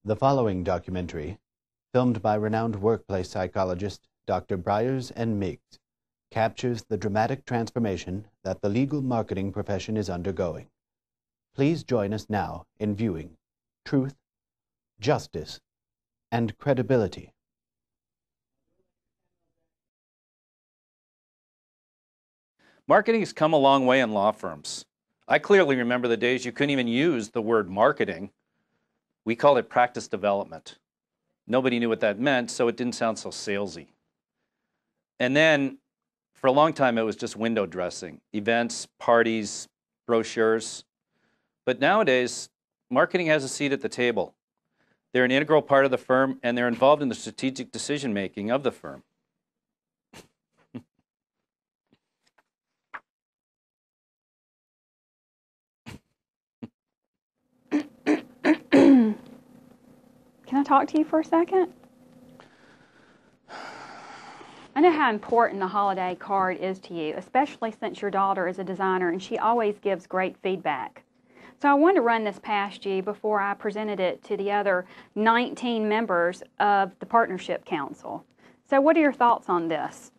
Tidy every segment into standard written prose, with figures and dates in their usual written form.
The following documentary, filmed by renowned workplace psychologist Dr. Byers and Miggs, captures the dramatic transformation that the legal marketing profession is undergoing. Please join us now in viewing Truth, Justice, and Credibility. Marketing has come a long way in law firms. I clearly remember the days you couldn't even use the word marketing. We called it practice development. Nobody knew what that meant, so it didn't sound so salesy. And then, for a long time, it was just window dressing, events, parties, brochures. But nowadays, marketing has a seat at the table. They're an integral part of the firm, and they're involved in the strategic decision-making of the firm. Can I talk to you for a second? I know how important the holiday card is to you, especially since your daughter is a designer and she always gives great feedback. So I wanted to run this past you before I presented it to the other 19 members of the Partnership Council. So what are your thoughts on this?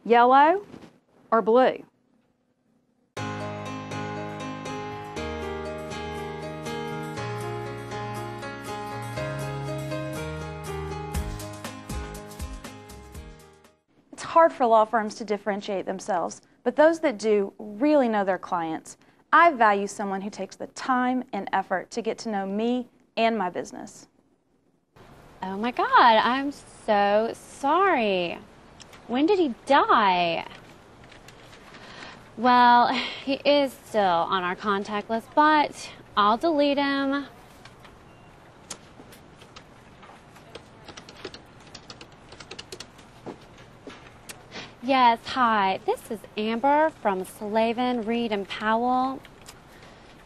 Yellow or blue? It's hard for law firms to differentiate themselves, but those that do really know their clients. I value someone who takes the time and effort to get to know me and my business. Oh my God, I'm so sorry. When did he die? Well, he is still on our contact list, but I'll delete him. Yes, hi. This is Amber from Slavin, Reade, and Powell.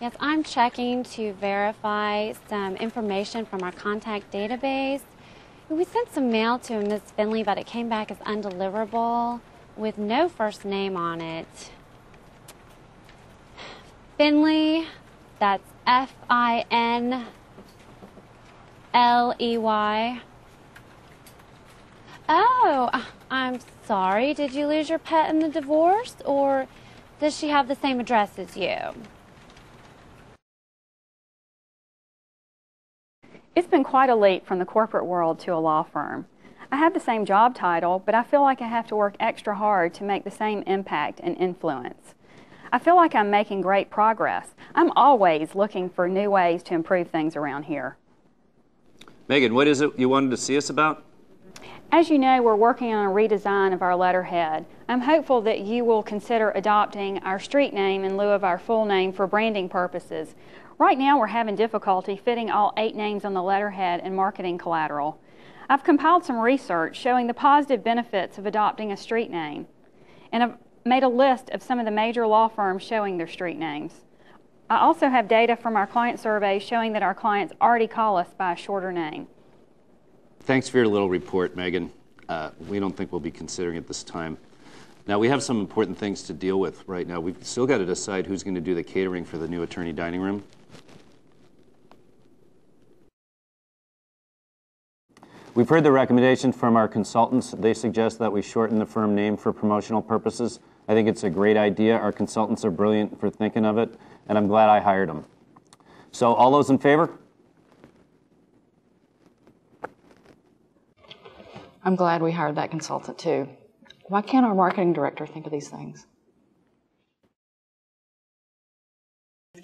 Yes, I'm checking to verify some information from our contact database. We sent some mail to Ms. Finley, but it came back as undeliverable with no first name on it. Finley, that's F-I-N-L-E-Y. Oh, I'm sorry. Did you lose your pet in the divorce, or does she have the same address as you? It's been quite a leap from the corporate world to a law firm. I have the same job title, but I feel like I have to work extra hard to make the same impact and influence. I feel like I'm making great progress. I'm always looking for new ways to improve things around here. Megan, what is it you wanted to see us about? As you know, we're working on a redesign of our letterhead. I'm hopeful that you will consider adopting our street name in lieu of our full name for branding purposes. Right now, we're having difficulty fitting all 8 names on the letterhead and marketing collateral. I've compiled some research showing the positive benefits of adopting a street name, and I've made a list of some of the major law firms showing their street names. I also have data from our client surveys showing that our clients already call us by a shorter name. Thanks for your little report, Megan. We don't think we'll be considering it this time. Now, we have some important things to deal with right now. We've still got to decide who's going to do the catering for the new attorney dining room. We've heard the recommendations from our consultants. They suggest that we shorten the firm name for promotional purposes. I think it's a great idea. Our consultants are brilliant for thinking of it, and I'm glad I hired them. So, all those in favor? I'm glad we hired that consultant too. Why can't our marketing director think of these things?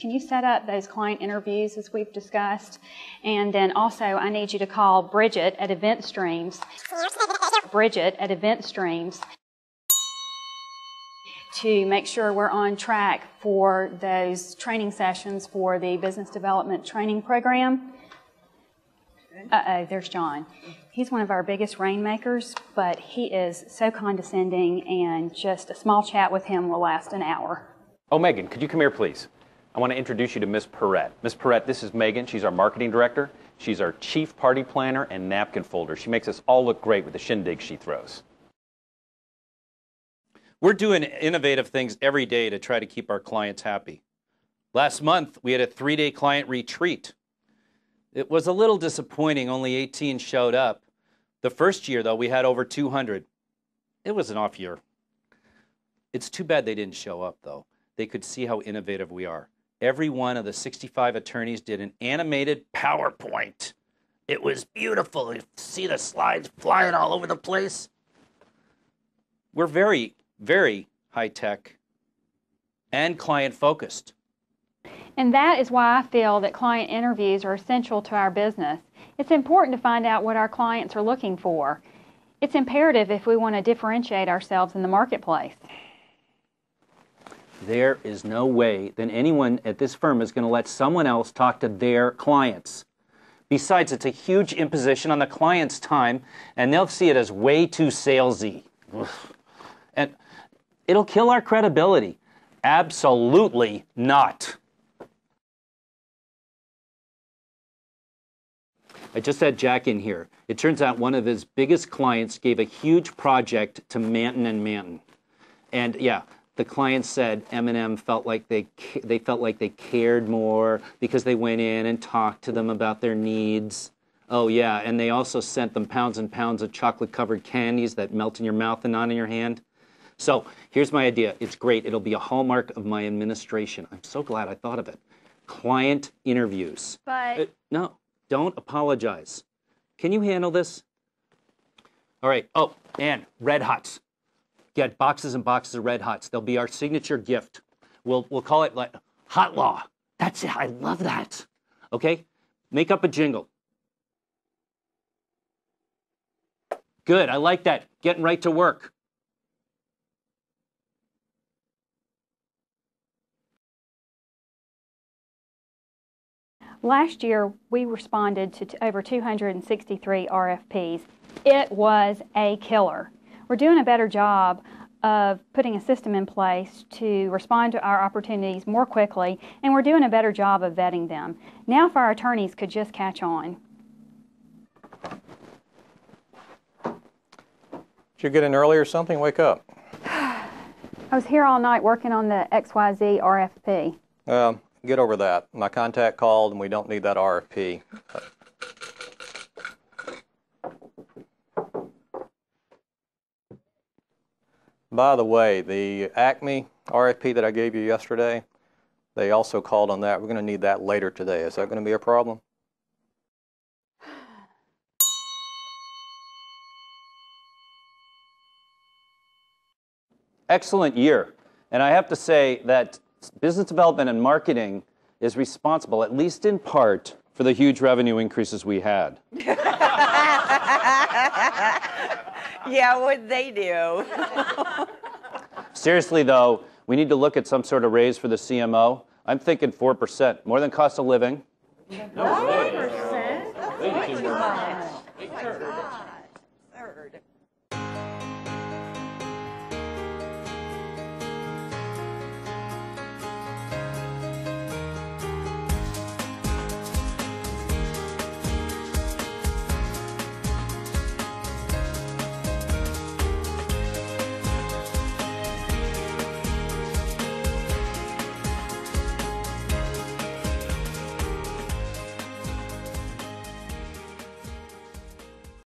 Can you set up those client interviews as we've discussed? And then also, I need you to call Bridget at Event Streams. Bridget at Event Streams to make sure we're on track for those training sessions for the business development training program. Uh-oh, there's John. He's one of our biggest rainmakers, but he is so condescending, and just a small chat with him will last an hour. Oh, Megan, could you come here, please? I want to introduce you to Miss Perrette. Miss Perrette, this is Megan. She's our marketing director. She's our chief party planner and napkin folder. She makes us all look great with the shindig she throws. We're doing innovative things every day to try to keep our clients happy. Last month, we had a 3-day client retreat. It was a little disappointing. Only 18 showed up. The first year, though, we had over 200. It was an off year. It's too bad they didn't show up, though. They could see how innovative we are. Every one of the 65 attorneys did an animated PowerPoint. It was beautiful. You see the slides flying all over the place. We're very, very high-tech and client-focused. And that is why I feel that client interviews are essential to our business. It's important to find out what our clients are looking for. It's imperative if we want to differentiate ourselves in the marketplace. There is no way that anyone at this firm is going to let someone else talk to their clients. Besides, it's a huge imposition on the client's time, and they'll see it as way too salesy. And it'll kill our credibility. Absolutely not. I just had Jack in here. It turns out one of his biggest clients gave a huge project to Manton and Manton. And yeah, the client said M&M felt like they felt like they cared more because they went in and talked to them about their needs. Oh yeah, and they also sent them pounds and pounds of chocolate-covered candies that melt in your mouth and not in your hand. So here's my idea. It's great. It'll be a hallmark of my administration. I'm so glad I thought of it. Client interviews. But No, don't apologize. Can you handle this? All right. Oh, and Red Hots. Get boxes and boxes of Red Hots. They'll be our signature gift. We'll call it like Hot Law. That's it. I love that. Okay? Make up a jingle. Good. I like that. Getting right to work. Last year, we responded to over 263 RFPs. It was a killer. We're doing a better job of putting a system in place to respond to our opportunities more quickly, and we're doing a better job of vetting them. Now if our attorneys could just catch on. Did you get in early or something? Wake up. I was here all night working on the XYZ RFP. Get over that. My contact called and we don't need that RFP. By the way, the Acme RFP that I gave you yesterday, they also called on that. We're going to need that later today. Is that going to be a problem? Excellent year. And I have to say that business development and marketing is responsible, at least in part, for the huge revenue increases we had. Yeah, what'd they do? Seriously, though, we need to look at some sort of raise for the CMO. I'm thinking 4%, more than cost of living. No, 4%? Way too much.